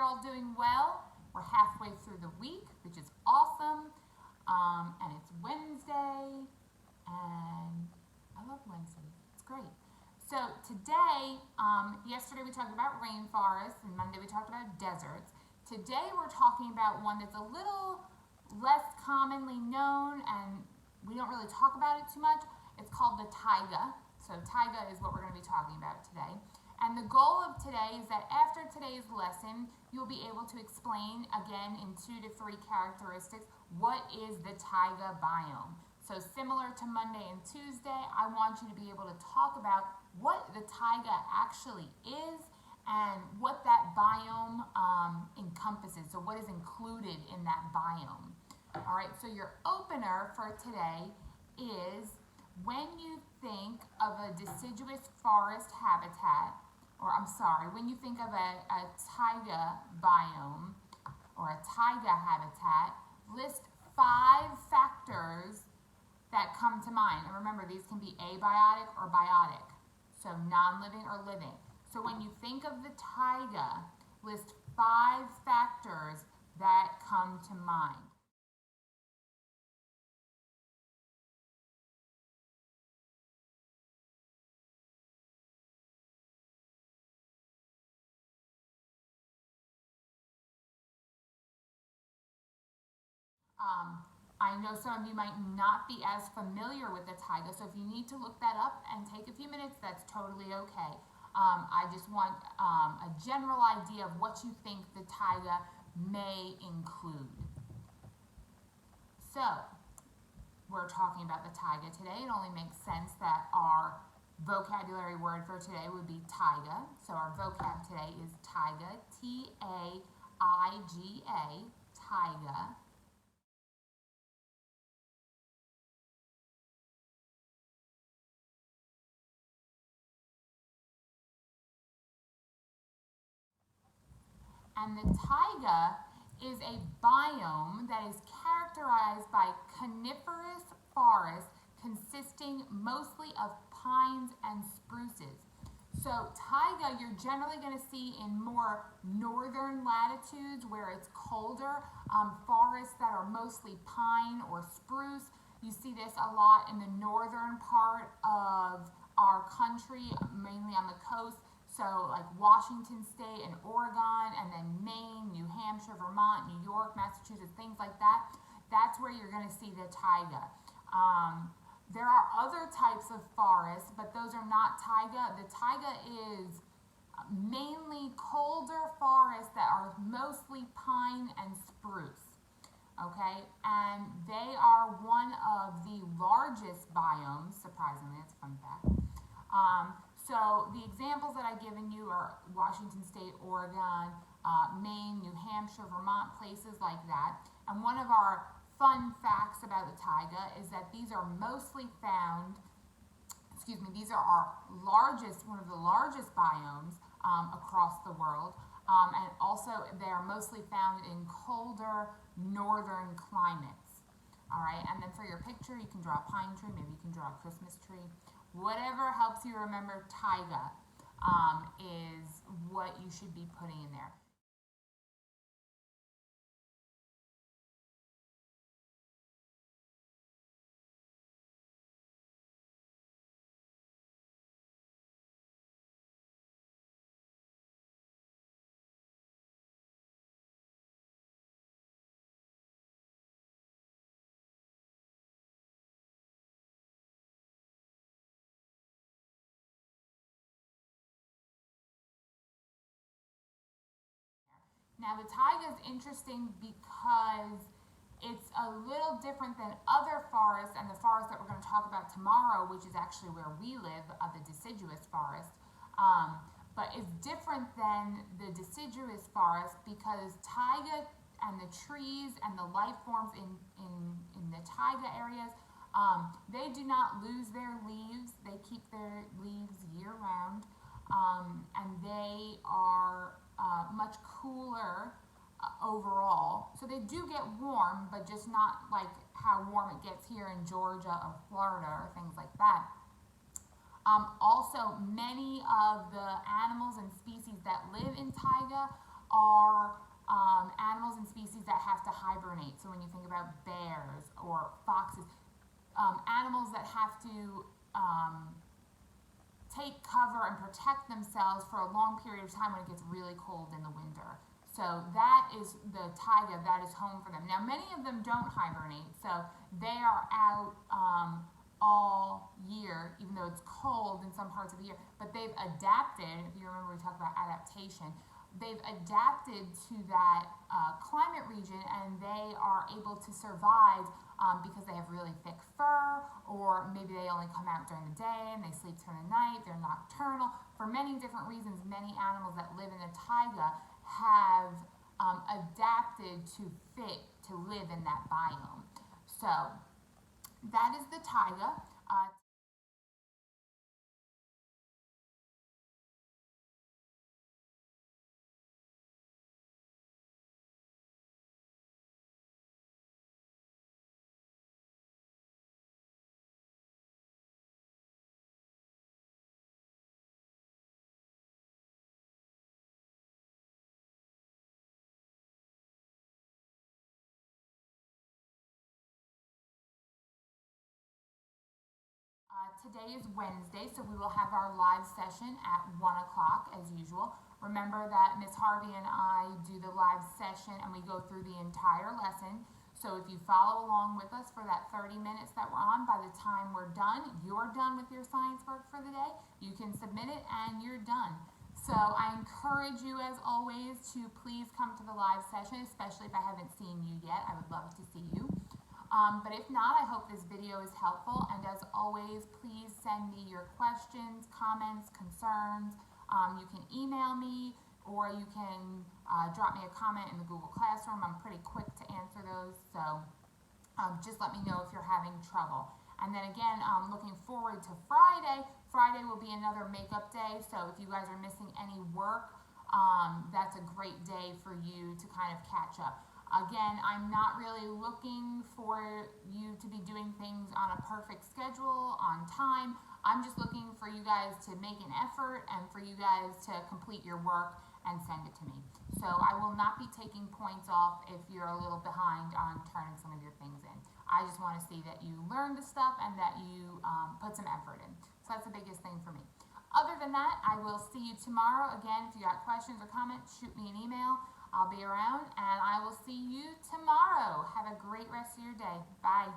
you're all doing well. We're halfway through the week, which is awesome. And it's Wednesday, and I love Wednesdays. It's great. So today, yesterday we talked about rainforests, and Monday we talked about deserts. Today we're talking about one that's a little less commonly known, and we don't really talk about it too much. It's called the taiga. So taiga is what we're going to be talking about today. And the goal of today is that after today's lesson, you'll be able to explain again in 2 to 3 characteristics what is the taiga biome. So similar to Monday and Tuesday, I want you to be able to talk about what the taiga actually is and what that biome encompasses. So what is included in that biome. All right, so your opener for today is when you think of a deciduous forest habitat, when you think of a taiga biome or a taiga habitat, list 5 factors that come to mind. And remember, these can be abiotic or biotic, so non-living or living. So when you think of the taiga, list 5 factors that come to mind. I know some of you might not be as familiar with the taiga, so if you need to look that up and take a few minutes, that's totally okay. I just want a general idea of what you think the taiga may include. So, we're talking about the taiga today. It only makes sense that our vocabulary word for today would be taiga. So our vocab today is taiga, T-A-I-G-A, taiga. And the taiga is a biome that is characterized by coniferous forests consisting mostly of pines and spruces. So taiga you're generally going to see in more northern latitudes where it's colder, forests that are mostly pine or spruce. You see this a lot in the northern part of our country, mainly on the coast. So like Washington State and Oregon, and then Maine, New Hampshire, Vermont, New York, Massachusetts, things like that. That's where you're going to see the taiga. There are other types of forests, but those are not taiga. The taiga is mainly colder forests that are mostly pine and spruce. Okay, and they are one of the largest biomes, surprisingly, that's a fun fact. So the examples that I've given you are Washington State, Oregon, Maine, New Hampshire, Vermont, places like that. And one of our fun facts about the taiga is that these are mostly found, these are one of the largest biomes across the world. And also they are mostly found in colder northern climates. All right, and then for your picture, you can draw a pine tree, maybe you can draw a Christmas tree. Whatever helps you remember taiga is what you should be putting in there. Now the taiga is interesting because it's a little different than other forests and the forest that we're going to talk about tomorrow, which is actually where we live, the deciduous forest. But it's different than the deciduous forest because taiga and the trees and the life forms in the taiga areas, they do not lose their leaves. They keep their leaves year round, and they are much cooler overall. So they do get warm, but just not like how warm it gets here in Georgia or Florida or things like that. Also, many of the animals and species that live in taiga are animals and species that have to hibernate. So when you think about bears or foxes, animals that have to take cover and protect themselves for a long period of time when it gets really cold in the winter. So that is the taiga, that is home for them. Now many of them don't hibernate, so they are out all year, even though it's cold in some parts of the year, but they've adapted. If you remember, we talked about adaptation. They've adapted to that climate region, and they are able to survive because they have really thick fur, or maybe they only come out during the day and they sleep through the night. They're nocturnal. For many different reasons, many animals that live in the taiga have adapted to fit to live in that biome. So that is the taiga. Today is Wednesday, so we will have our live session at 1 o'clock as usual. Remember that Miss Harvey and I do the live session and we go through the entire lesson. So if you follow along with us for that 30 minutes that we're on, by the time we're done, you're done with your science work for the day. You can submit it and you're done. So I encourage you, as always, to please come to the live session, especially if I haven't seen you yet. I would love to see you. But if not, I hope this video is helpful, and as always, please send me your questions, comments, concerns. You can email me, or you can drop me a comment in the Google Classroom. I'm pretty quick to answer those, so just let me know if you're having trouble. And then again, looking forward to Friday. Friday will be another makeup day, so if you guys are missing any work, that's a great day for you to kind of catch up. Again, I'm not really looking for you to be doing things on a perfect schedule, on time. I'm just looking for you guys to make an effort and for you guys to complete your work and send it to me. So I will not be taking points off if you're a little behind on turning some of your things in. I just want to see that you learn the stuff and that you put some effort in. So that's the biggest thing for me. Other than that, I will see you tomorrow. Again, if you got questions or comments, shoot me an email. I'll be around, and I will see you tomorrow. Have a great rest of your day. Bye.